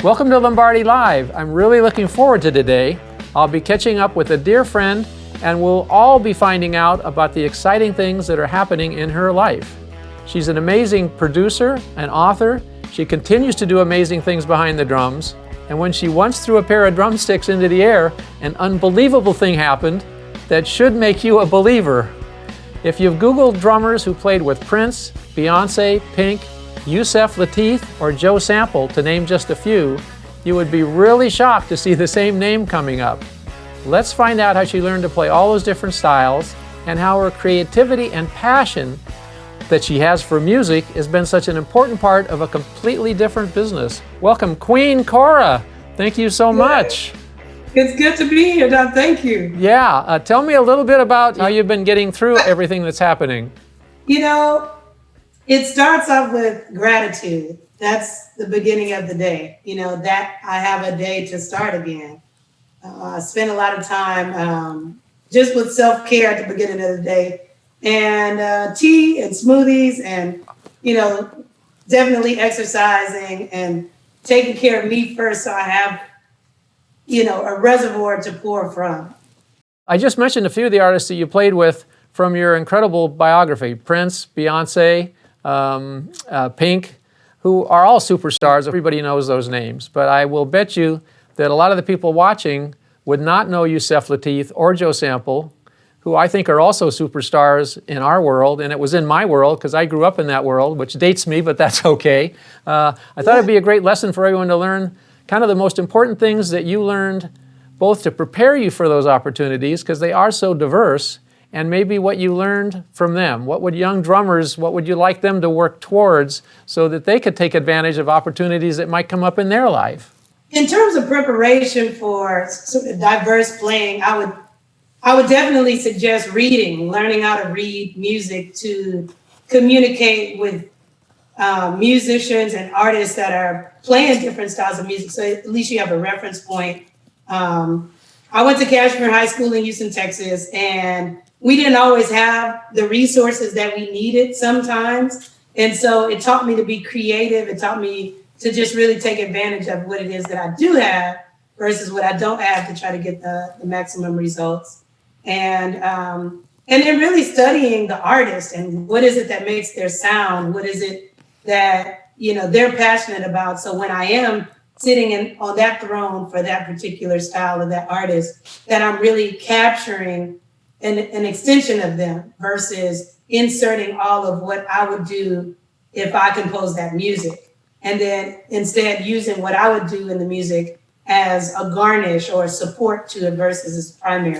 Welcome to Lombardi Live. I'm really looking forward to today. I'll be catching up with a dear friend, and we'll all be finding out about the exciting things that are happening in her life. She's an amazing producer and author. She continues to do amazing things behind the drums. And when she once threw a pair of drumsticks into the air, an unbelievable thing happened that should make you a believer. If you've Googled drummers who played with Prince, Beyonce, Pink, Yusef, Lateef, or Joe Sample, to name just a few, you would be really shocked to see the same name coming up. Let's find out how she learned to play all those different styles and how her creativity and passion that she has for music has been such an important part of a completely different business. Welcome, Queen Cora. Thank you so much. It's good to be here, Don. Thank you. Yeah, tell me a little bit about how you've been getting through everything that's happening. You know, it starts off with gratitude. That's the beginning of the day. You know, that I have a day to start again. I spend a lot of time just with self-care at the beginning of the day, and tea and smoothies and, you know, definitely exercising and taking care of me first so I have, you know, a reservoir to pour from. I just mentioned a few of the artists that you played with from your incredible biography, Prince, Beyonce, Pink, who are all superstars. Everybody knows those names. But I will bet you that a lot of the people watching would not know Yusef Lateef or Joe Sample, who I think are also superstars in our world, and it was in my world because I grew up in that world, which dates me, but that's okay. I thought it'd be a great lesson for everyone to learn kind of the most important things that you learned, both to prepare you for those opportunities, because they are so diverse, and maybe what you learned from them. What would young drummers, what would you like them to work towards so that they could take advantage of opportunities that might come up in their life? In terms of preparation for diverse playing, I would definitely suggest reading, learning how to read music to communicate with musicians and artists that are playing different styles of music. So at least you have a reference point. I went to Kashmere High School in Houston, Texas, and we didn't always have the resources that we needed sometimes. And so it taught me to be creative. It taught me to just really take advantage of what it is that I do have versus what I don't have to try to get the maximum results. And then really studying the artist and what is it that makes their sound? What is it that, you know, they're passionate about? So when I am sitting on that throne for that particular style of that artist, that I'm really capturing an extension of them versus inserting all of what I would do if I composed that music. And then instead using what I would do in the music as a garnish or a support to it versus as primary.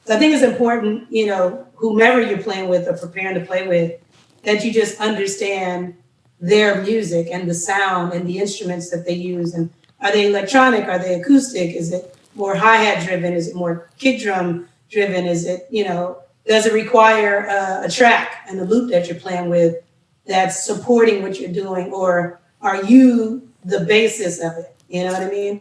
So I think it's important, you know, whomever you're playing with or preparing to play with, that you just understand their music and the sound and the instruments that they use. And are they electronic? Are they acoustic? Is it more hi-hat driven? Is it more kick drum driven? Is it, you know, does it require a track and a loop that you're playing with that's supporting what you're doing? Or are you the basis of it? You know what I mean?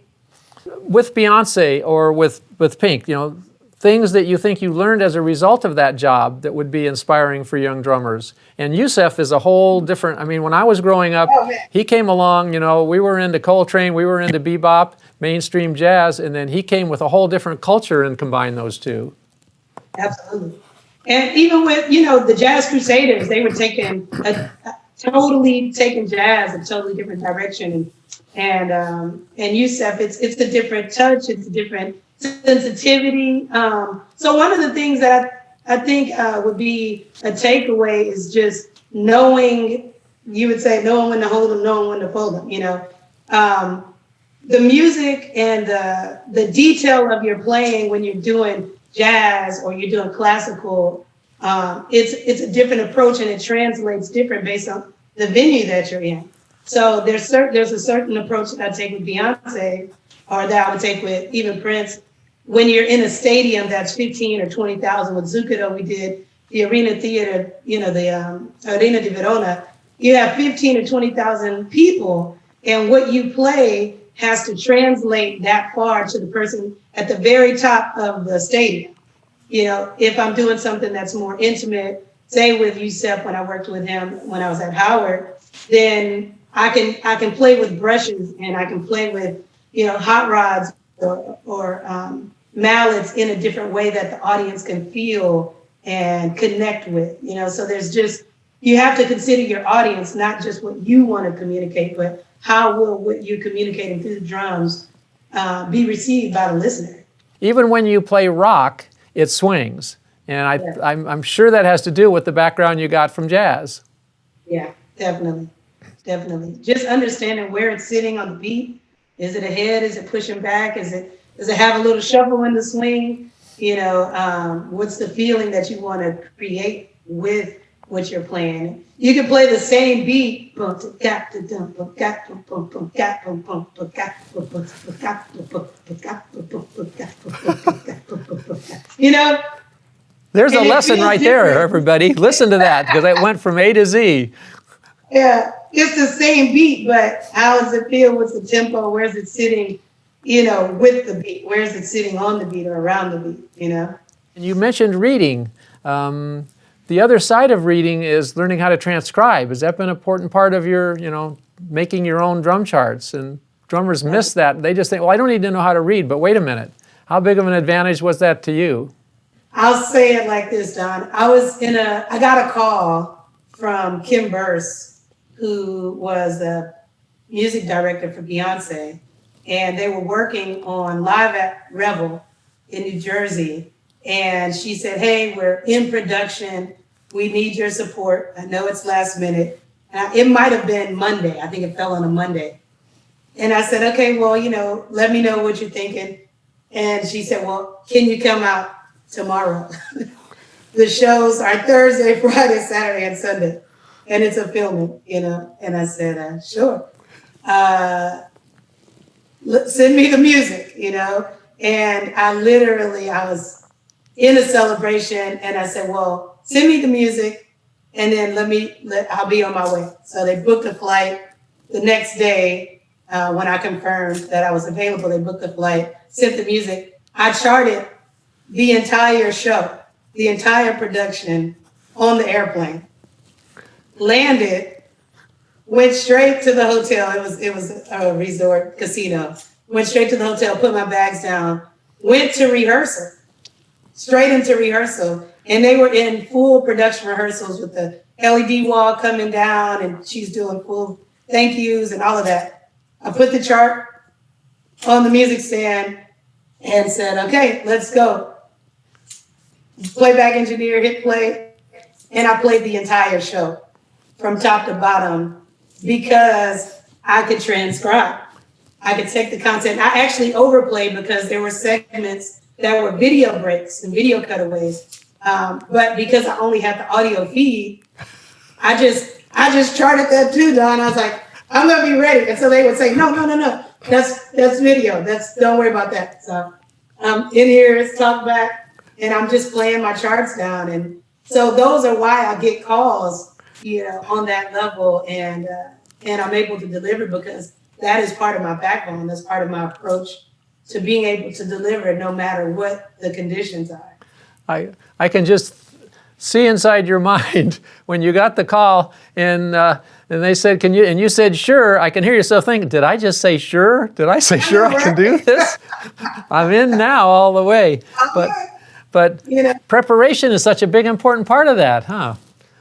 With Beyonce or with Pink, you know, things that you think you learned as a result of that job that would be inspiring for young drummers. And Yusef is a whole different, I mean, when I was growing up, he came along, you know, we were into Coltrane, we were into bebop, mainstream jazz, and then he came with a whole different culture and combined those two. Absolutely. And even with, you know, the Jazz Crusaders, they were totally taking jazz a totally different direction. And Yusef, it's a different touch, it's a different sensitivity. So one of the things that I think would be a takeaway is just knowing, you would say, knowing when to hold them, knowing when to fold them, you know. The music and the detail of your playing when you're doing jazz or you're doing classical, it's a different approach and it translates different based on the venue that you're in. So there's a certain approach that I take with Beyonce or that I would take with even Prince. When you're in a stadium that's 15 or 20,000, with Zucchero, we did the Arena Theater, you know, the Arena di Verona, you have 15 or 20,000 people, and what you play has to translate that far to the person at the very top of the stadium. You know, if I'm doing something that's more intimate, say with Yusef when I worked with him when I was at Howard, then I can play with brushes and I can play with, hot rods or mallets in a different way that the audience can feel and connect with, so there's just, you have to consider your audience, not just what you want to communicate, but how will what you're communicating through the drums be received by the listener. Even when you play rock, it swings. And I'm sure that has to do with the background you got from jazz. Yeah, definitely. Just understanding where it's sitting on the beat. Is it ahead? Is it pushing back? Does it have a little shuffle in the swing? What's the feeling that you want to create with what you're playing? You can play the same beat. There's a lesson right there, everybody. Listen to that, because it went from A to Z. Yeah, it's the same beat, but how does it feel? What's the tempo? Where's it sitting, with the beat? Where is it sitting on the beat or around the beat, And you mentioned reading. The other side of reading is learning how to transcribe. Has that been an important part of your, making your own drum charts? And drummers miss that. They just think, well, I don't need to know how to read, but wait a minute. How big of an advantage was that to you? I'll say it like this, Don. I got a call from Kim Burse, who was a music director for Beyonce, and they were working on Live at Revel in New Jersey. And she said, hey, we're in production. We need your support. I know it's last minute. It might have been Monday. I think it fell on a Monday. And I said, okay, well, let me know what you're thinking. And she said, well, can you come out tomorrow? The shows are Thursday, Friday, Saturday, and Sunday. And it's a filming, And I said, sure. Send me the music, And I was in a celebration and I said, well, send me the music and then I'll be on my way. So they booked a flight the next day. When I confirmed that I was available, they booked the flight, sent the music. I charted the entire show, the entire production on the airplane, landed, went straight to the hotel. It was a resort casino. Went straight to the hotel, put my bags down, went to rehearsal, straight into rehearsal. And they were in full production rehearsals with the LED wall coming down and she's doing full thank yous and all of that. I put the chart on the music stand and said, okay, let's go. Playback engineer, hit play. And I played the entire show from top to bottom because I could transcribe. I could take the content. I actually overplayed because there were segments that were video breaks and video cutaways. But because I only had the audio feed, I just charted that too, Don. I was like, I'm gonna be ready. And so they would say, no. That's video. Don't worry about that. So in here, it's talk back, and I'm just playing my charts down. And so those are why I get calls, on that level, and I'm able to deliver because that is part of my backbone. That's part of my approach to being able to deliver no matter what the conditions are. I can just see inside your mind when you got the call and they said, can you, and you said, sure. I can hear yourself thinking, did I just say sure? Did I say sure I can do this? I'm in now all the way. But preparation is such a big important part of that, huh?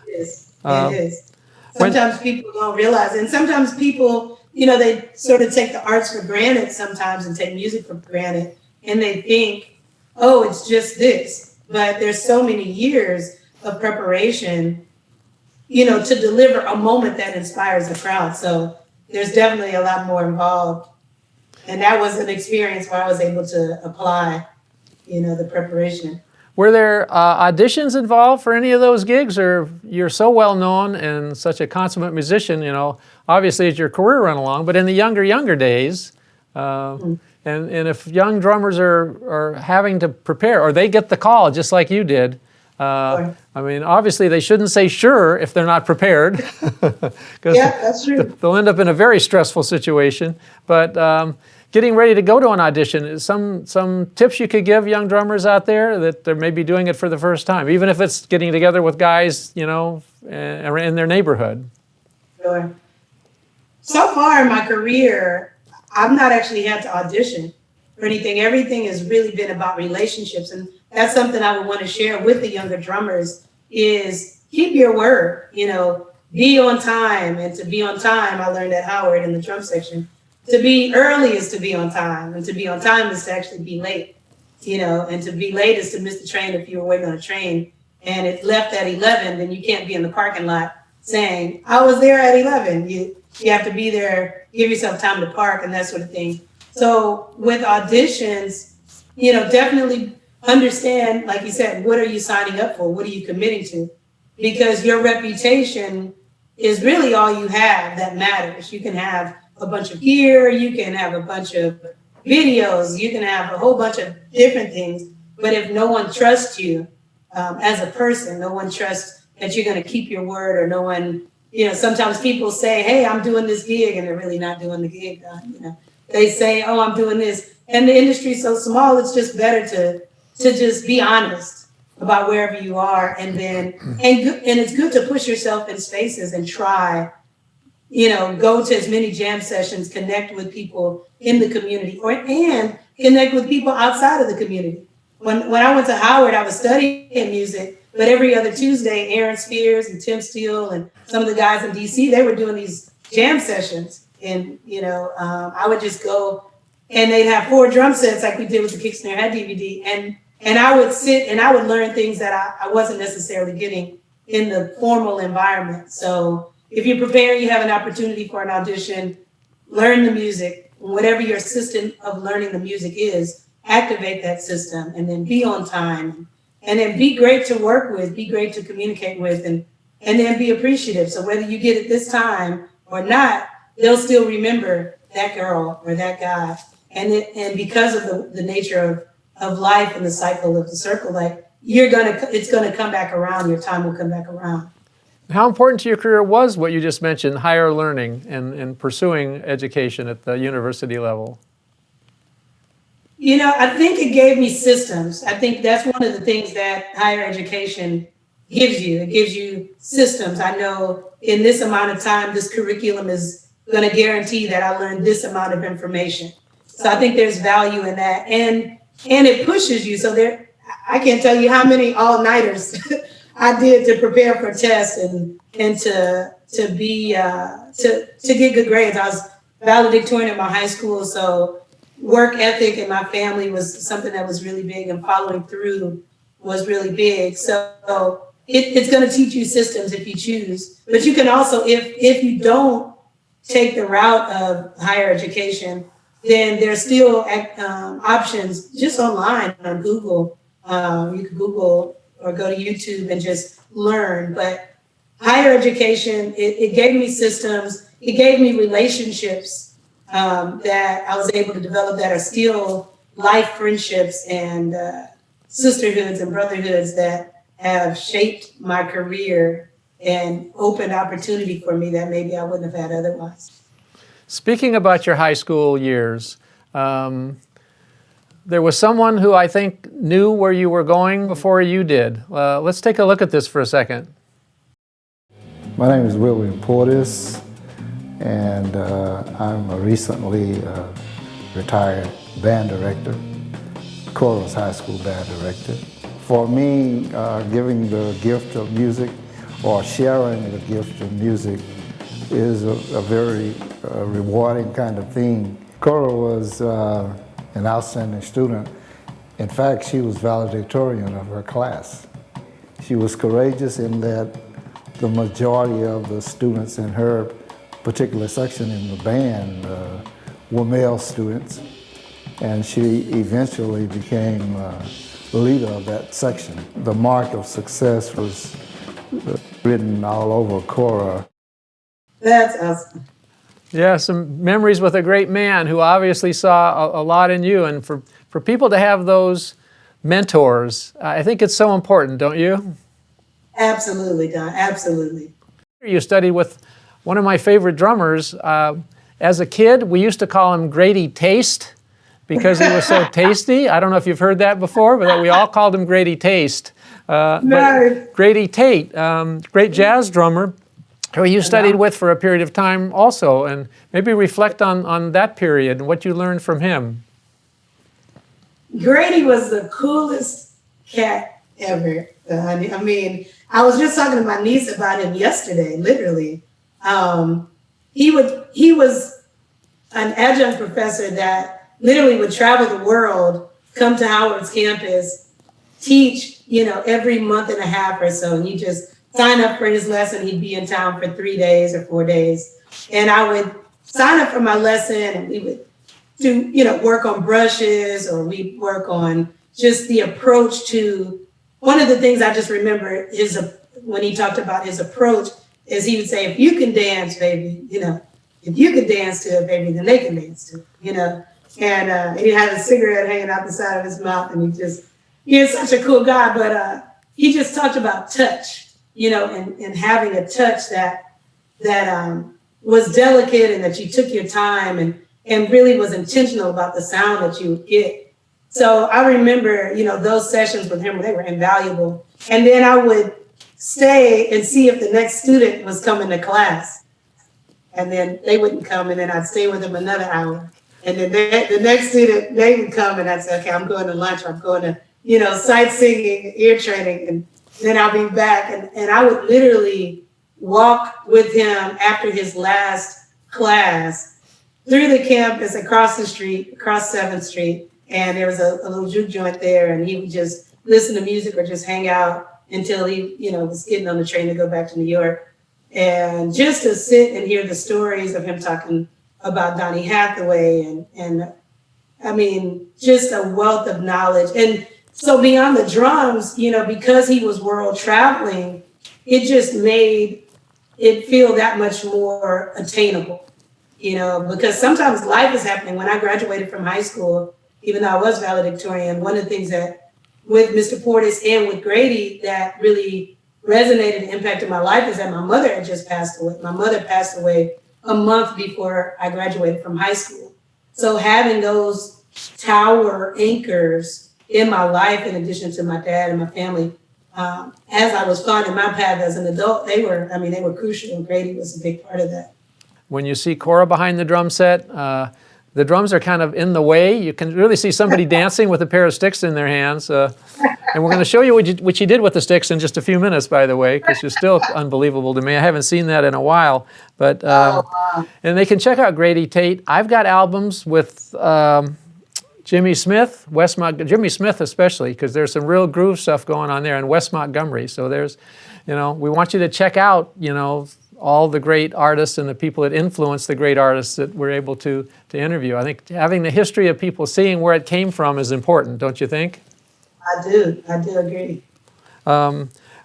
It is. It is. Sometimes people don't realize it. And sometimes people, they sort of take the arts for granted sometimes and take music for granted. And they think, oh, it's just this. But there's so many years of preparation, to deliver a moment that inspires the crowd. So there's definitely a lot more involved. And that was an experience where I was able to apply, the preparation. Were there auditions involved for any of those gigs, or you're so well known and such a consummate musician, obviously as your career ran along, but in the younger days, and if young drummers are having to prepare, or they get the call just like you did, I mean, obviously they shouldn't say sure if they're not prepared. Yeah, that's true. They'll end up in a very stressful situation. But getting ready to go to an audition, some tips you could give young drummers out there that they're maybe doing it for the first time, even if it's getting together with guys, in their neighborhood. Sure. so far in my career, I've not actually had to audition for anything. Everything has really been about relationships. And that's something I would want to share with the younger drummers is keep your word, you know, be on time. And to be on time, I learned at Howard in the drum section, to be early is to be on time. And to be on time is to actually be late, you know, and to be late is to miss the train if you were waiting on a train and it left at 11, then you can't be in the parking lot saying, I was there at 11. You have to be there, give yourself time to park and that sort of thing. So with auditions, you know, definitely understand, like you said, what are you signing up for? What are you committing to? Because your reputation is really all you have that matters. You can have a bunch of gear, you can have a bunch of videos, you can have a whole bunch of different things. But if no one trusts you as a person, no one trusts that you're going to keep your word, or no one, you know, sometimes people say, hey, I'm doing this gig, and they're really not doing the gig. You know, they say, oh, I'm doing this. And the industry's so small, it's just better to just be honest about wherever you are. And then, and it's good to push yourself in spaces and try, you know, go to as many jam sessions, connect with people in the community, and connect with people outside of the community. When I went to Howard, I was studying music, but every other Tuesday, Aaron Spears and Tim Steele and some of the guys in DC, they were doing these jam sessions. And, you know, I would just go and they'd have 4 drum sets like we did with the Kick Snare Head DVD. And I would sit and I would learn things that I wasn't necessarily getting in the formal environment. So if you prepare, you have an opportunity for an audition, learn the music, whatever your system of learning the music is, activate that system, and then be on time, and then be great to work with, be great to communicate with, and then be appreciative. So whether you get it this time or not, they'll still remember that girl or that guy. And because of the nature of life and the cycle of the circle, like it's gonna come back around, your time will come back around. How important to your career was what you just mentioned, higher learning and pursuing education at the university level? You know, I think it gave me systems. I think that's one of the things that higher education gives you. It gives you systems. I know in this amount of time, this curriculum is going to guarantee that I learned this amount of information. So I think there's value in that. And it pushes you. So I can't tell you how many all-nighters I did to prepare for tests and to get good grades. I was valedictorian at my high school, so work ethic in my family was something that was really big, and following through was really big. So it's going to teach you systems if you choose. But you can also, if you don't take the route of higher education, then there's still options just online on Google. You can Google or go to YouTube and just learn. But higher education, it gave me systems. It gave me relationships that I was able to develop that are still life friendships and sisterhoods and brotherhoods that have shaped my career and opened opportunity for me that maybe I wouldn't have had otherwise. Speaking about your high school years, there was someone who I think knew where you were going before you did. Let's take a look at this for a second. My name is William Portis, and I'm a recently retired band director, Cora High School band director. For me, giving the gift of music or sharing the gift of music is a very rewarding kind of thing. Cora was an outstanding student. In fact, she was valedictorian of her class. She was courageous in that the majority of the students in her particular section in the band were male students, and she eventually became the leader of that section. The mark of success was written all over Cora. That's awesome. Yeah, some memories with a great man who obviously saw a lot in you. And for people to have those mentors, I think it's so important, don't you? Absolutely, Don, absolutely. You studied with one of my favorite drummers. As a kid, we used to call him Grady Tate because he was so tasty. I don't know if you've heard that before, but we all called him Grady Tate. Nice. But Grady Tate, great jazz drummer. who you studied with for a period of time also, and maybe reflect on that period and what you learned from him. Grady was the coolest cat ever, honey. I mean, I was just talking to my niece about him yesterday, literally. He was an adjunct professor that literally would travel the world, come to Howard's campus, teach, every month and a half or so. And you just sign up for his lesson. He'd be in town for 3 days or 4 days. And I would sign up for my lesson, and we would do, work on brushes, or we'd work on just the approach to, one of the things I just remember is when he talked about his approach is he would say, if you can dance, baby, if you can dance to it, baby, then they can dance to it, And he had a cigarette hanging out the side of his mouth, and he is such a cool guy, but he just talked about touch, and having a touch that was delicate, and that you took your time and really was intentional about the sound that you would get. So I remember, those sessions with him, they were invaluable. And then I would stay and see if the next student was coming to class. And then they wouldn't come, and then I'd stay with them another hour. And then the next student, they would come, and I'd say, okay, I'm going to lunch, or I'm going to, sightseeing, ear training, and then I'll be back. And I would literally walk with him after his last class through the campus, across the street, across 7th Street. And there was a little juke joint there, and he would just listen to music or just hang out until he, was getting on the train to go back to New York. And just to sit and hear the stories of him talking about Donny Hathaway and I mean, just a wealth of knowledge. And so beyond the drums, because he was world traveling, it just made it feel that much more attainable, because sometimes life is happening. When I graduated from high school, even though I was valedictorian, one of the things that with Mr. Portis and with Grady that really resonated and impacted my life is that my mother had just passed away. My mother passed away a month before I graduated from high school. So having those tower anchors in my life, in addition to my dad and my family, as I was finding my path as an adult, they were crucial, and Grady was a big part of that. When you see Cora behind the drum set, the drums are kind of in the way. You can really see somebody dancing with a pair of sticks in their hands. And we're going to show you what you did with the sticks in just a few minutes, by the way, because you're still unbelievable to me. I haven't seen that in a while. But and they can check out Grady Tate. I've got albums with Jimmy Smith, Jimmy Smith especially, because there's some real groove stuff going on there, and Wes Montgomery. So there's, we want you to check out, all the great artists and the people that influence the great artists that we're able to interview. I think having the history of people, seeing where it came from is important, don't you think? I do agree.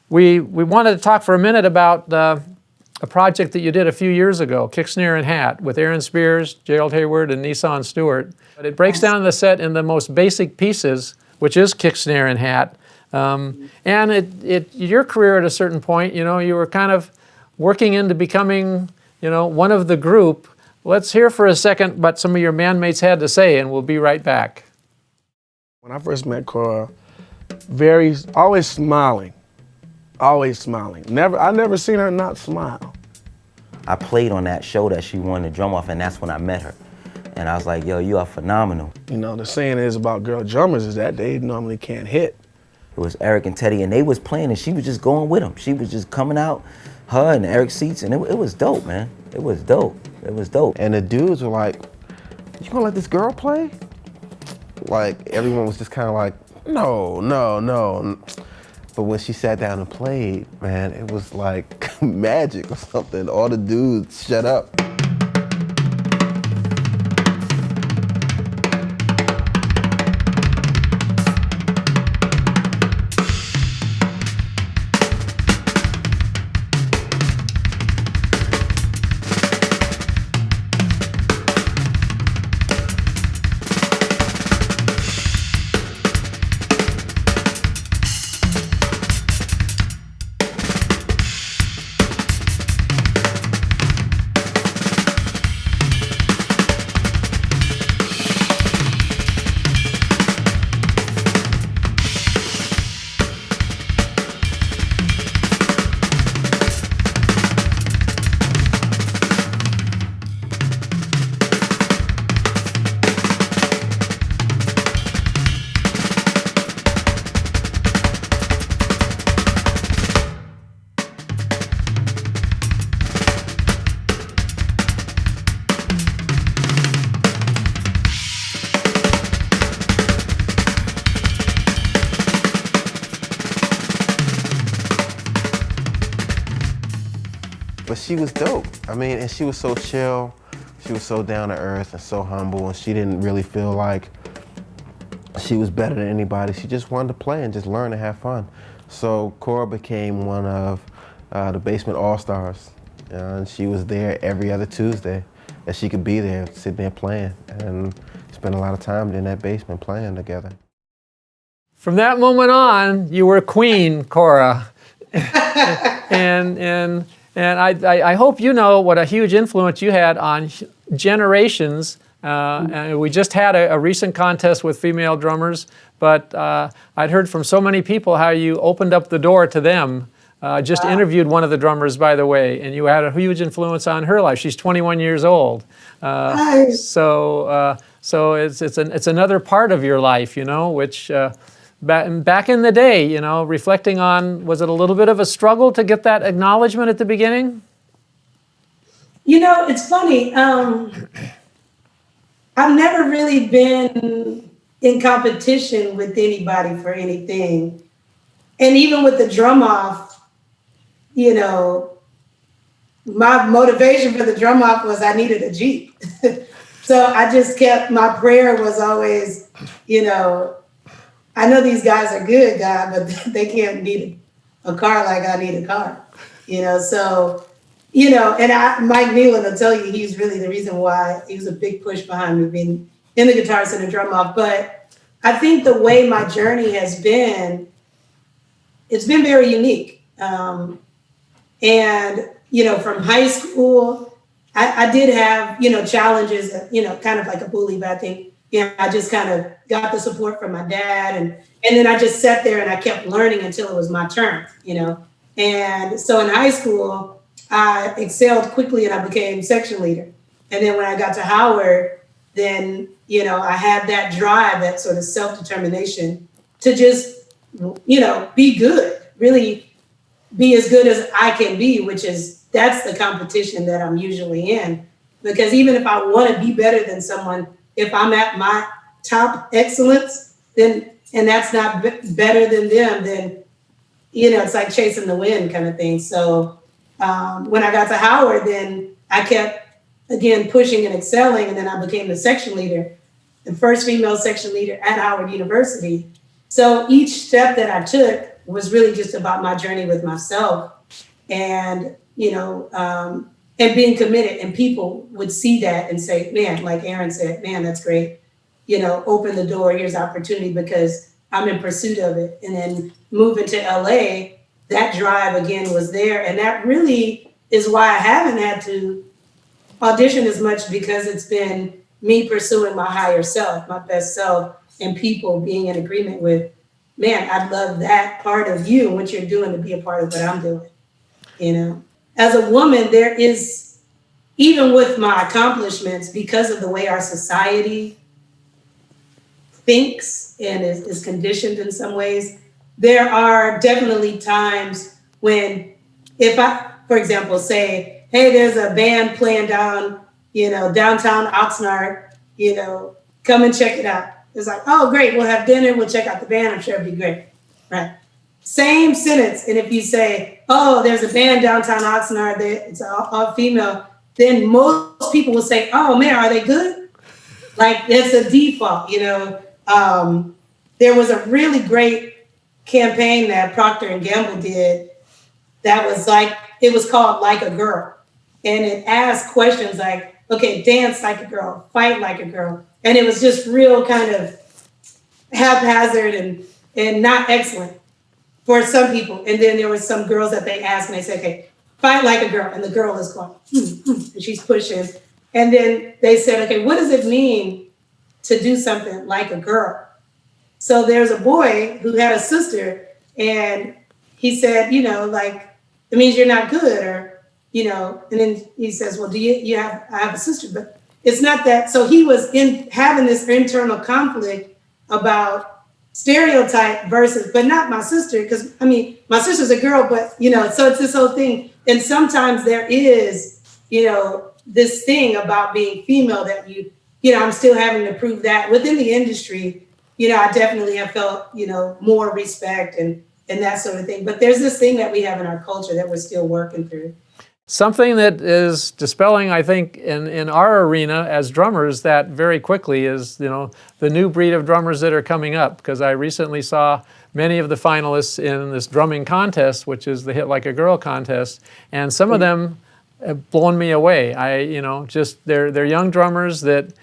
We wanted to talk for a minute about a project that you did a few years ago, Kick, Snare, and Hat, with Aaron Spears, Gerald Hayward, and Nissan Stewart. But it breaks down the set in the most basic pieces, which is Kick, Snare, and Hat. And your career at a certain point, you were kind of working into becoming, one of the group. Let's hear for a second what some of your bandmates had to say, and we'll be right back. When I first met Cora, always smiling. I never seen her not smile. I played on that show that she won the drum off, and that's when I met her. And I was like, yo, you are phenomenal. The saying is about girl drummers is that they normally can't hit. It was Eric and Teddy, and they was playing, and she was just going with them. She was just coming out, her and Eric's seats, and it was dope, man. It was dope. And the dudes were like, you gonna let this girl play? Like, everyone was just kind of like, no. But when she sat down and played, man, it was like magic or something. All the dudes shut up. she was dope. I mean, and she was so chill. She was so down to earth and so humble, and she didn't really feel like she was better than anybody. She just wanted to play and just learn and have fun. So Cora became one of the Basement All-Stars. And she was there every other Tuesday that she could be there, sitting there playing, and spend a lot of time in that basement playing together. From that moment on, you were queen, Cora. and I hope you know what a huge influence you had on generations. And we just had a recent contest with female drummers, but I'd heard from so many people how you opened up the door to them. Just interviewed one of the drummers, by the way, and you had a huge influence on her life. She's 21 years old. So it's another part of your life, you know, which back in the day, you know, reflecting on, was it a little bit of a struggle to get that acknowledgement at the beginning? You know, it's funny. I've never really been in competition with anybody for anything. And even with the drum off, you know, my motivation for the drum off was I needed a Jeep. So I just kept, my prayer was always, you know, I know these guys are good, God, but they can't need a car like I need a car, you know? So, you know, and Mike Nealon will tell you, he's really the reason why he was a big push behind me being in the Guitar Center drum off. But I think the way my journey has been, it's been very unique. And, you know, from high school, I did have, you know, challenges, you know, kind of like a bully, but I think, you know, I just kind of got the support from my dad. And then I just sat there and I kept learning until it was my turn, you know. And so in high school, I excelled quickly and I became section leader. And then when I got to Howard, then, you know, I had that drive, that sort of self-determination to just, you know, be good, really be as good as I can be, which is, that's the competition that I'm usually in. Because even if I want to be better than someone, if I'm at my top excellence, then, and that's not better than them, then, you know, it's like chasing the wind kind of thing. So when I got to Howard, then I kept, again, pushing and excelling, and then I became the section leader, the first female section leader at Howard University. So each step that I took was really just about my journey with myself and, you know, and being committed. And people would see that and say, man, like Aaron said, man, that's great. You know, open the door, here's opportunity, because I'm in pursuit of it. And then moving to LA, that drive again was there. And that really is why I haven't had to audition as much, because it's been me pursuing my higher self, my best self, and people being in agreement with, man, I love that part of you and what you're doing to be a part of what I'm doing. You know, as a woman, there is, even with my accomplishments, because of the way our society thinks and is conditioned in some ways, there are definitely times when, if I, for example, say, hey, there's a band playing down, you know, downtown Oxnard, you know, come and check it out. It's like, oh, great, we'll have dinner, we'll check out the band, I'm sure it'll be great, right? Same sentence, and if you say, oh, there's a band downtown Oxnard, it's all female, then most people will say, oh man, are they good? Like, it's a default, you know. There was a really great campaign that Procter & Gamble did that was like, it was called Like a Girl. And it asked questions like, okay, dance like a girl, fight like a girl. And it was just real kind of haphazard and not excellent for some people. And then there were some girls that they asked and they said, okay, fight like a girl. And the girl is going, and she's pushing. And then they said, okay, what does it mean to do something like a girl? So there's a boy who had a sister and he said, you know, like, it means you're not good, or, you know, and then he says, well, I have a sister, but it's not that. So he was having this internal conflict about stereotype versus, but not my sister, because I mean, my sister's a girl, but, you know, so it's this whole thing. And sometimes there is, you know, this thing about being female that you know, I'm still having to prove that within the industry. You know, I definitely have felt, you know, more respect and that sort of thing. But there's this thing that we have in our culture that we're still working through. something that is dispelling, I think, in our arena as drummers that very quickly is, the new breed of drummers that are coming up. Because I recently saw many of the finalists in this drumming contest, which is the Hit Like a Girl contest, and some of them have blown me away. They're young drummers that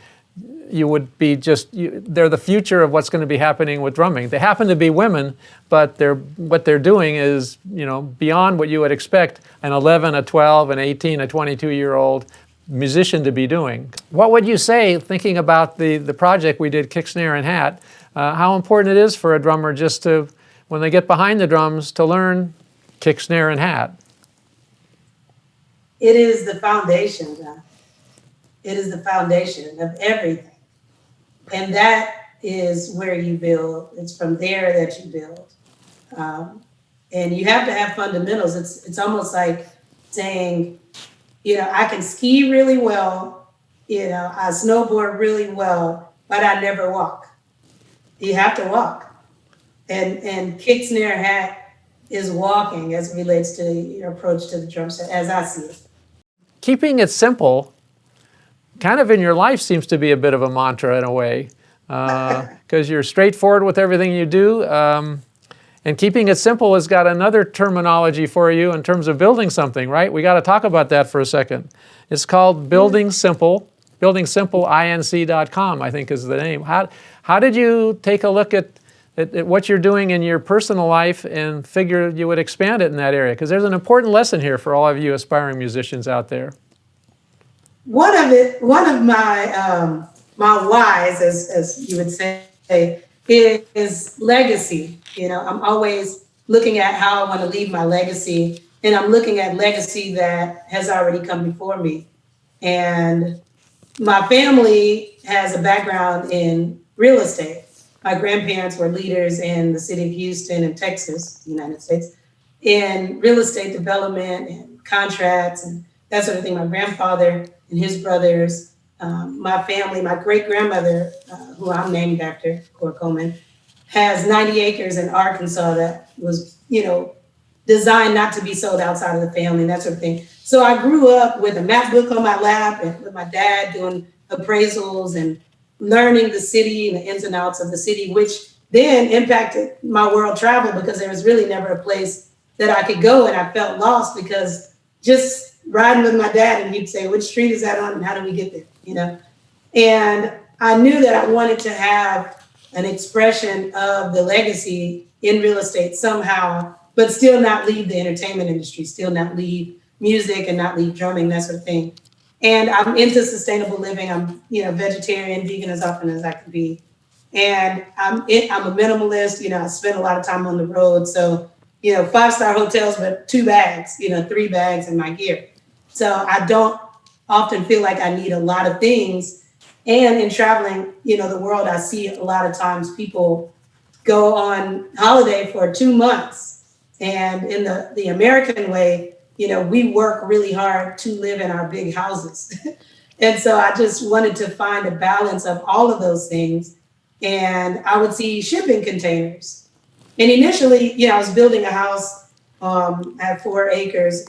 you would be they're the future of what's going to be happening with drumming. They happen to be women, but what they're doing is, beyond what you would expect an 11, a 12, an 18, a 22-year-old musician to be doing. What would you say, thinking about the project we did, Kick, Snare, and Hat, how important it is for a drummer just to, when they get behind the drums, to learn kick, snare, and hat? It is the foundation, John. It is the foundation of everything. And that is where you build. It's from there that you build. And you have to have fundamentals. It's almost like saying, I can ski really well, I snowboard really well, but I never walk. You have to walk. And kick, snare, hat is walking as it relates to your approach to the drum set, as I see it. Keeping it simple kind of in your life seems to be a bit of a mantra in a way, because you're straightforward with everything you do. And keeping it simple has got another terminology for you in terms of building something, right? We got to talk about that for a second. It's called Building Simple. BuildingSimpleInc.com, I think, is the name. How did you take a look at what you're doing in your personal life and figure you would expand it in that area? Because there's an important lesson here for all of you aspiring musicians out there. One of my whys, as you would say, is legacy. I'm always looking at how I want to leave my legacy, and I'm looking at legacy that has already come before me. And my family has a background in real estate. My grandparents were leaders in the city of Houston and Texas, United States, in real estate development and contracts and that sort of thing. My grandfather and his brothers, my family, my great-grandmother, who I'm named after, Cora Coleman, has 90 acres in Arkansas that was, designed not to be sold outside of the family and that sort of thing. So I grew up with a map book on my lap and with my dad doing appraisals and learning the city and the ins and outs of the city, which then impacted my world travel because there was really never a place that I could go, and I felt lost because just riding with my dad and he'd say, which street is that on and how do we get there, And I knew that I wanted to have an expression of the legacy in real estate somehow, but still not leave the entertainment industry, still not leave music and not leave drumming, that sort of thing. And I'm into sustainable living. I'm, vegetarian, vegan as often as I can be. And I'm a minimalist. I spend a lot of time on the road. So, 5-star hotels, but 2 bags, 3 bags in my gear. So I don't often feel like I need a lot of things. And in traveling, the world, I see a lot of times people go on holiday for 2 months. And in the American way, we work really hard to live in our big houses. And so I just wanted to find a balance of all of those things. And I would see shipping containers. And initially, I was building a house at 4 acres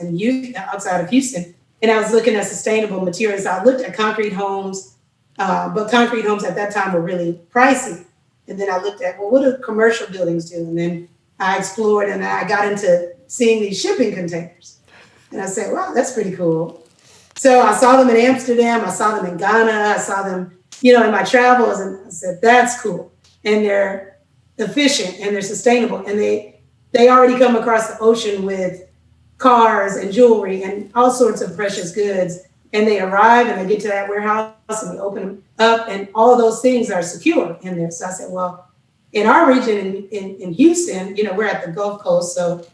outside of Houston. And I was looking at sustainable materials. I looked at concrete homes, but concrete homes at that time were really pricey. And then I looked at, what do commercial buildings do? And then I explored and I got into seeing these shipping containers. And I said, wow, that's pretty cool. So I saw them in Amsterdam. I saw them in Ghana. I saw them, in my travels. And I said, that's cool. And they're efficient and they're sustainable. And they already come across the ocean with cars and jewelry and all sorts of precious goods. And they arrive and they get to that warehouse and we open them up and all those things are secure in there. So I said, well, in our region in Houston, we're at the Gulf Coast. So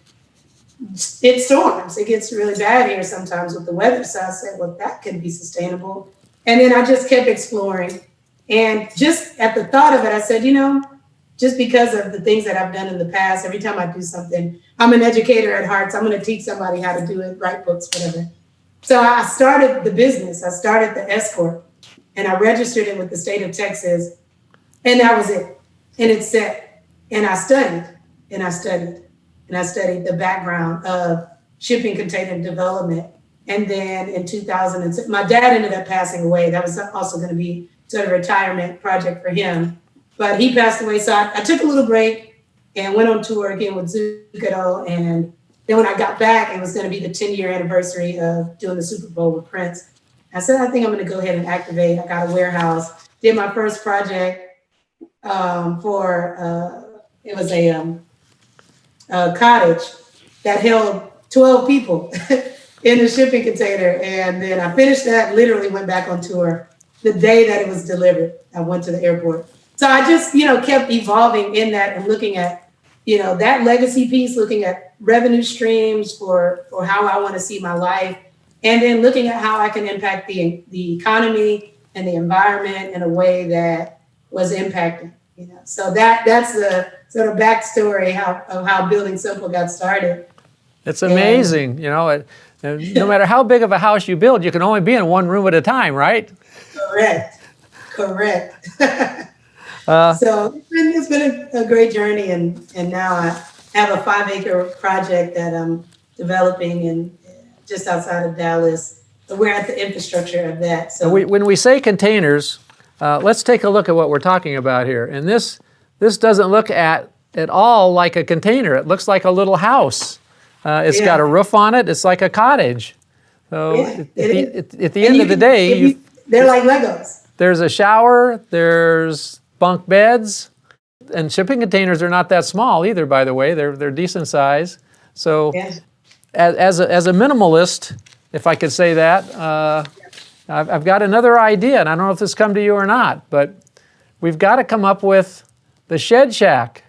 it storms. It gets really bad here sometimes with the weather. So I said, well, that could be sustainable. And then I just kept exploring. And just at the thought of it, I said, just because of the things that I've done in the past, every time I do something, I'm an educator at heart. So I'm going to teach somebody how to do it, write books, whatever. So I started the business. I started the S Corp and I registered it with the state of Texas. And that was it. And it's set. And I studied and I studied. And I studied the background of shipping container development And then in 2006, my dad ended up passing away. That was also going to be sort of a retirement project for him. But he passed away. So I took a little break and went on tour again with Zucchero. And then when I got back, it was going to be the 10-year anniversary of doing the Super Bowl with Prince. I said, I think I'm going to go ahead and activate. I got a warehouse, did my first project it was a cottage that held 12 people in a shipping container. And then I finished that, literally went back on tour the day that it was delivered. I went to the airport. So I just, kept evolving in that and looking at, that legacy piece, looking at revenue streams for how I want to see my life. And then looking at how I can impact the economy and the environment in a way that was impacting, So that's the sort of backstory of how Building Simple got started. It's amazing, no matter how big of a house you build, you can only be in one room at a time, right? Correct. So it's been a great journey, and now I have a 5-acre project that I'm developing in just outside of Dallas. We're at the infrastructure of that. So when we say containers, let's take a look at what we're talking about here. And this doesn't look at all like a container. It looks like a little house. It's got a roof on it. It's like a cottage. So at the end of the day, they're like Legos. There's a shower, there's bunk beds, and shipping containers are not that small either, by the way. They're decent size. So as a minimalist, if I could say that, I've got another idea, and I don't know if this come to you or not, but we've got to come up with the Shed Shack.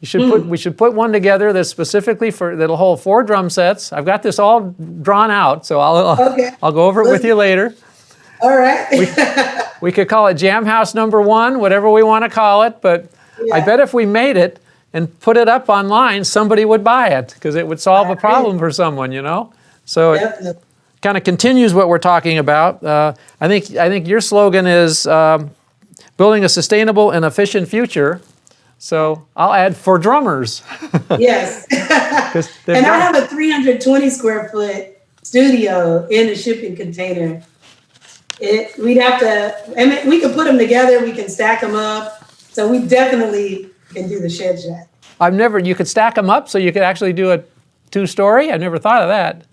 We should put one together that's specifically that'll hold 4 drum sets. I've got this all drawn out, so I'll go over it with you later. All right. We could call it Jam House number 1, whatever we want to call it, but I bet if we made it and put it up online, somebody would buy it because it would solve a problem for someone, So it kind of continues what we're talking about. I think your slogan is building a sustainable and efficient future. So I'll add for drummers. Yes. And I have a 320 square foot studio in a shipping container. We could put them together. We can stack them up. So we definitely can do the Shed Shack. You could stack them up so you could actually do a 2-story? I've never thought of that.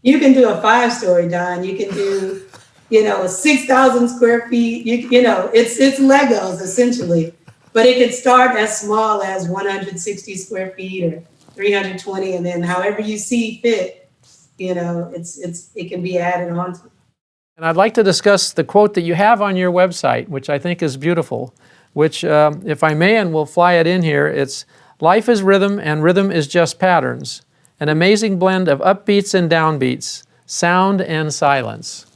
You can do a 5-story, Don. You can do, 6,000 square feet. It's Legos essentially, but it could start as small as 160 square feet or 320, and then however you see fit, it can be added on to. And I'd like to discuss the quote that you have on your website, which I think is beautiful, which, if I may, and we'll fly it in here, it's, "Life is rhythm, and rhythm is just patterns. An amazing blend of upbeats and downbeats, sound and silence."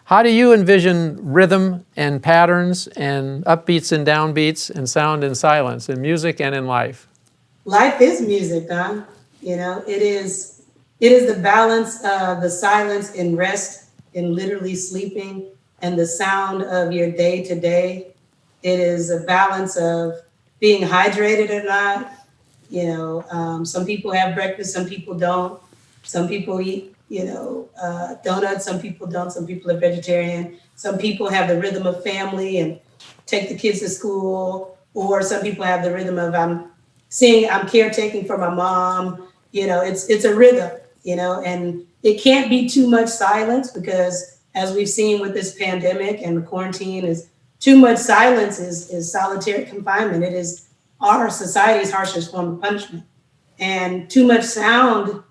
How do you envision rhythm and patterns and upbeats and downbeats and sound and silence in music and in life? Life is music, Don. It is the balance of the silence in rest, in literally sleeping, and the sound of your day to day. It is a balance of being hydrated or not. Some people have breakfast, some people don't. Some people eat, donuts, some people don't. Some people are vegetarian. Some people have the rhythm of family and take the kids to school. Or some people have the rhythm of I'm caretaking for my mom. It's a rhythm, and it can't be too much silence because as we've seen with this pandemic and the quarantine is too much silence is solitary confinement. It is our society's harshest form of punishment. And too much sound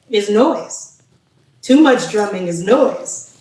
is noise. Too much drumming is noise.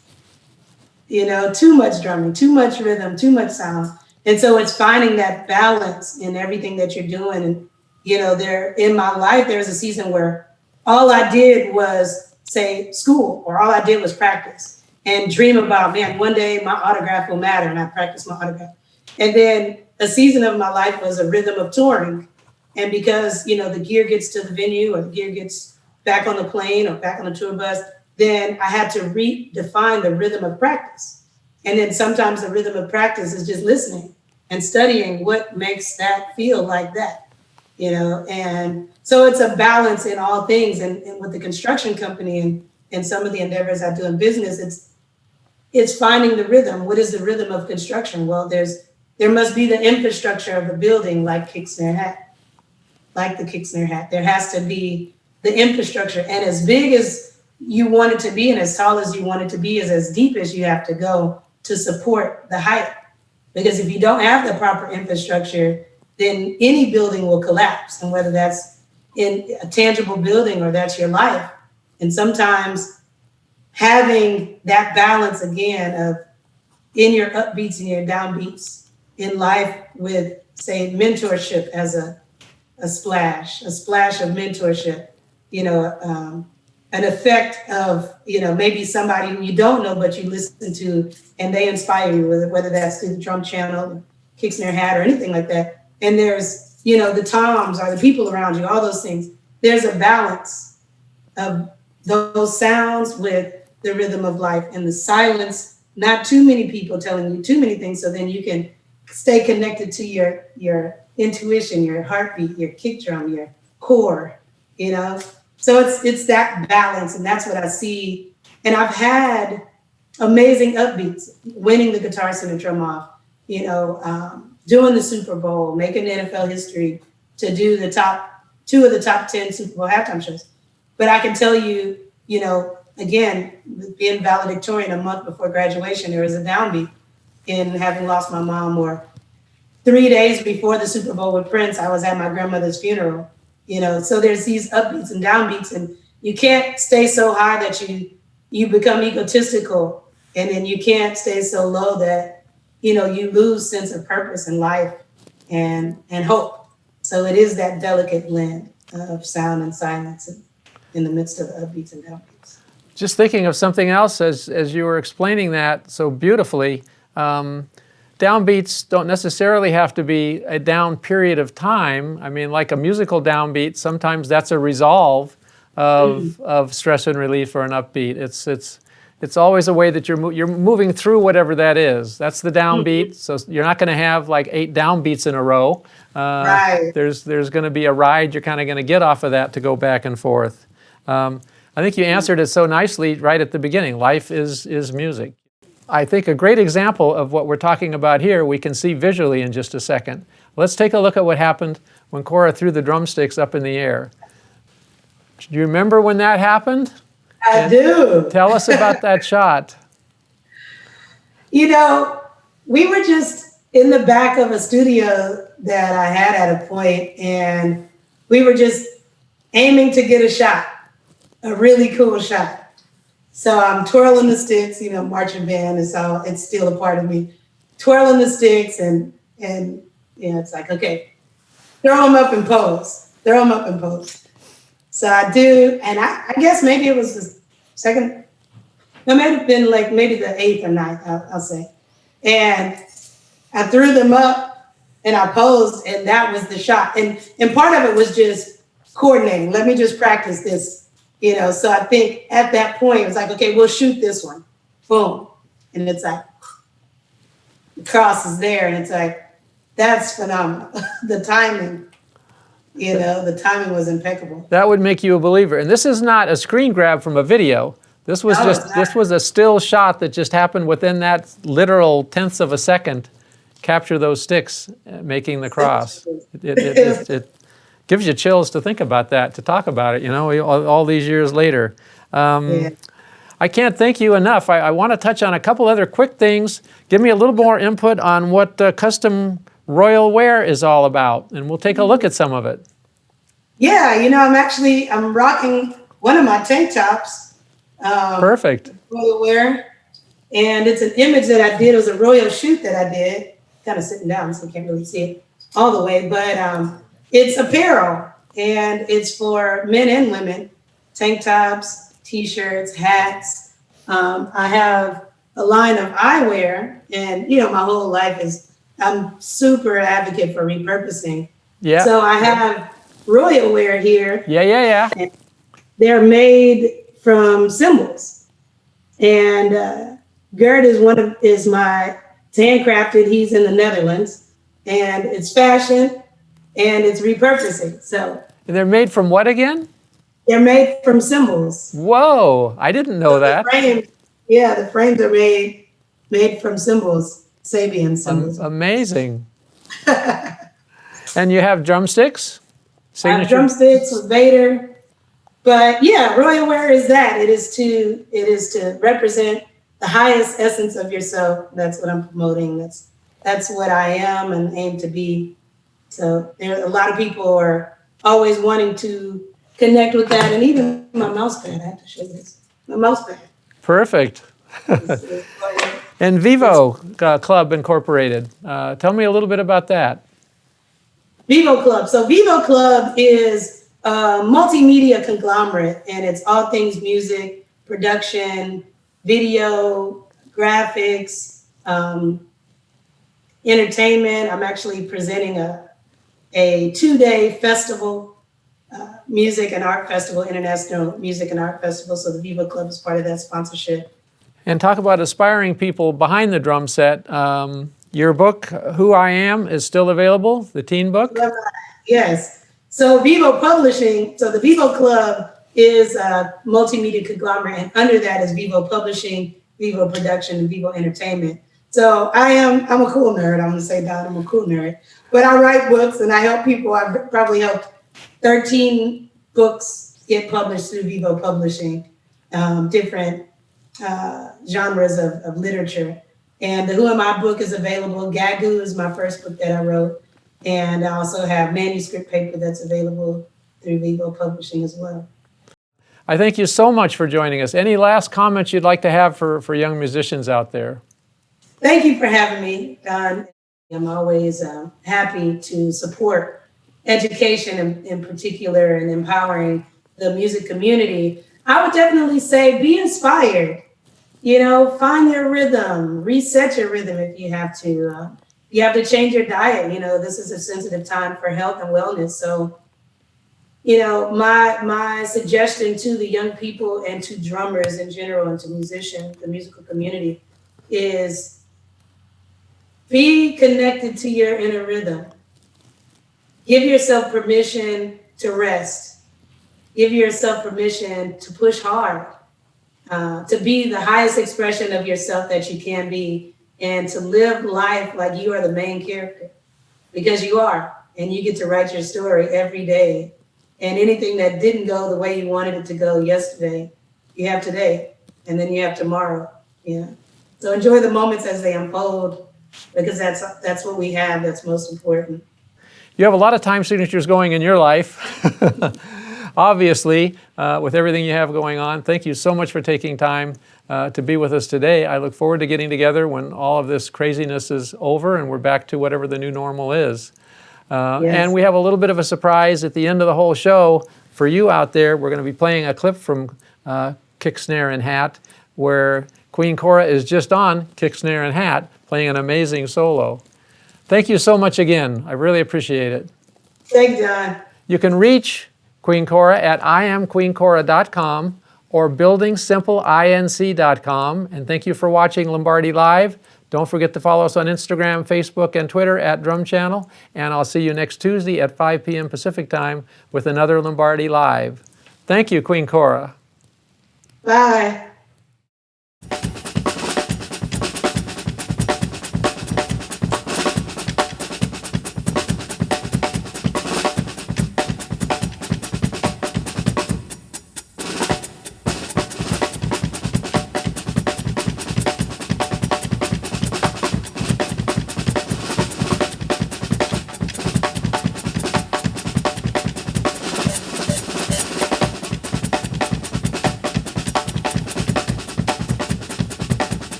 Too much drumming, too much rhythm, too much sound. And so it's finding that balance in everything that you're doing. And, in my life, there was a season where all I did was say school, or all I did was practice and dream about, man, one day my autograph will matter, and I practice my autograph. And then a season of my life was a rhythm of touring. And because, the gear gets to the venue or the gear gets back on the plane or back on the tour bus, then I had to redefine the rhythm of practice. And then sometimes the rhythm of practice is just listening and studying what makes that feel like that, and so it's a balance in all things. And with the construction company and and some of the endeavors I do in business, it's finding the rhythm. What is the rhythm of construction? Well, there must be the infrastructure of the building like the Kixner hat. There has to be the infrastructure, and as big as you want it to be and as tall as you want it to be is as deep as you have to go to support the height. Because if you don't have the proper infrastructure, then any building will collapse, and whether that's in a tangible building or that's your life. And sometimes having that balance again of in your upbeats and your downbeats in life with, say, mentorship as a splash of mentorship, an effect of, maybe somebody who you don't know, but you listen to and they inspire you, whether that's through the drum channel, kicks in their hat or anything like that. And there's, the toms or the people around you, all those things. There's a balance of those sounds with the rhythm of life and the silence, not too many people telling you too many things. So then you can stay connected to your intuition, your heartbeat, your kick drum, your core, So it's that balance, and that's what I see. And I've had amazing upbeats, winning the Guitar Center drum off, doing the Super Bowl, making NFL history to do two of the top 10 Super Bowl halftime shows. But I can tell you, again, being valedictorian a month before graduation, there was a downbeat in having lost my mom, or 3 days before the Super Bowl with Prince, I was at my grandmother's funeral. So there's these upbeats and downbeats, and you can't stay so high that you become egotistical, and then you can't stay so low that, you lose sense of purpose in life and hope. So it is that delicate blend of sound and silence in the midst of the upbeats and downbeats. Just thinking of something else as you were explaining that so beautifully, downbeats don't necessarily have to be a down period of time. I mean, like a musical downbeat, sometimes that's a resolve of stress and relief or an upbeat. It's always a way that you're moving through whatever that is. That's the downbeat. So you're not going to have like 8 downbeats in a row. Right. There's going to be a ride you're kind of going to get off of that to go back and forth. I think you answered it so nicely right at the beginning. Life is music. I think a great example of what we're talking about here we can see visually in just a second. Let's take a look at what happened when Cora threw the drumsticks up in the air. Do you remember when that happened? I do. Tell us about that shot. We were just in the back of a studio that I had at a point, and we were just aiming to get a shot, a really cool shot. So I'm twirling the sticks, marching band it's still a part of me. Twirling the sticks and it's like, okay, throw them up and pose. So I do, and I guess maybe it was the second, it might have been like maybe the 8th or 9th, I'll say. And I threw them up and I posed, and that was the shot. And part of it was just coordinating. Let me just practice this. So I think at that point, it was like, okay, we'll shoot this one. Boom. And it's like, the cross is there. And it's like, that's phenomenal. The timing, the timing was impeccable. That would make you a believer. And this is not a screen grab from a video. This was this was a still shot that just happened within that literal 1/10 of a second. Capture those sticks, making the cross. It gives you chills to think about that, to talk about it, all these years later. I can't thank you enough. I want to touch on a couple other quick things. Give me a little more input on what custom royal wear is all about, and we'll take a look at some of it. Yeah, I'm rocking one of my tank tops. Perfect. Royal wear, and it's an image that I did. It was a royal shoot that I did, kind of sitting down, so you can't really see it all the way, but it's apparel, and it's for men and women, tank tops, t-shirts, hats. I have a line of eyewear, and my whole life I'm super advocate for repurposing. Yeah. So I have royal wear here. Yeah. And they're made from cymbals, and Gert is my handcrafted. He's in the Netherlands, and it's fashion. And it's repurposing. So and they're made from what again? They're made from cymbals. Whoa, I didn't know that. The frames are made from cymbals, Sabian cymbals. Amazing. And you have drumsticks? I have drumsticks with Vader. But yeah, royal wear is that. It is to represent the highest essence of yourself. That's what I'm promoting. That's what I am and aim to be. So there a lot of people are always wanting to connect with that. And even my mouse pad, I have to show you this. My mouse pad. Perfect. And Vivo Club Incorporated. Tell me a little bit about that. Vivo Club. So Vivo Club is a multimedia conglomerate, and it's all things music, production, video, graphics, entertainment. I'm actually presenting a 2-day festival, music and art festival, international music and art festival. So the Vivo Club is part of that sponsorship. And talk about aspiring people behind the drum set. Your book, Who I Am, is still available, the teen book? Yes. So Vivo Publishing, so the Vivo Club is a multimedia conglomerate, and under that is Vivo Publishing, Vivo Production, and Vivo Entertainment. So I'm a cool nerd. I'm gonna say that I'm a cool nerd. But I write books and I help people. I've probably helped 13 books get published through Vivo Publishing, different genres of literature. And the Who Am I book is available. Gagu is my first book that I wrote. And I also have manuscript paper that's available through Vivo Publishing as well. I thank you so much for joining us. Any last comments you'd like to have for young musicians out there? Thank you for having me, Don. I'm always happy to support education in particular and empowering the music community. I would definitely say be inspired. You know, find your rhythm, reset your rhythm if you have to. You have to change your diet. You know, this is a sensitive time for health and wellness. So, you know, my suggestion to the young people and to drummers in general and to musicians, the musical community, is be connected to your inner rhythm. Give yourself permission to rest. Give yourself permission to push hard. To be the highest expression of yourself that you can be, and to live life like you are the main character, because you are, and you get to write your story every day. And anything that didn't go the way you wanted it to go yesterday, you have today, and then you have tomorrow. Yeah. So enjoy the moments as they unfold, because that's what we have. That's most important. You have a lot of time signatures going in your life. Obviously, with everything you have going on. Thank you so much for taking time to be with us today. I look forward to getting together when all of this craziness is over and we're back to whatever the new normal is. Yes. And we have a little bit of a surprise at the end of the whole show for you out there. We're going to be playing a clip from Kick, Snare, and Hat, where Queen Cora is just on Kick, Snare, and Hat, playing an amazing solo. Thank you so much again. I really appreciate it. Thanks, John. You can reach Queen Cora at iamqueencora.com or buildingsimpleinc.com. And thank you for watching Lombardi Live. Don't forget to follow us on Instagram, Facebook, and Twitter at Drum Channel. And I'll see you next Tuesday at 5 p.m. Pacific Time with another Lombardi Live. Thank you, Queen Cora. Bye.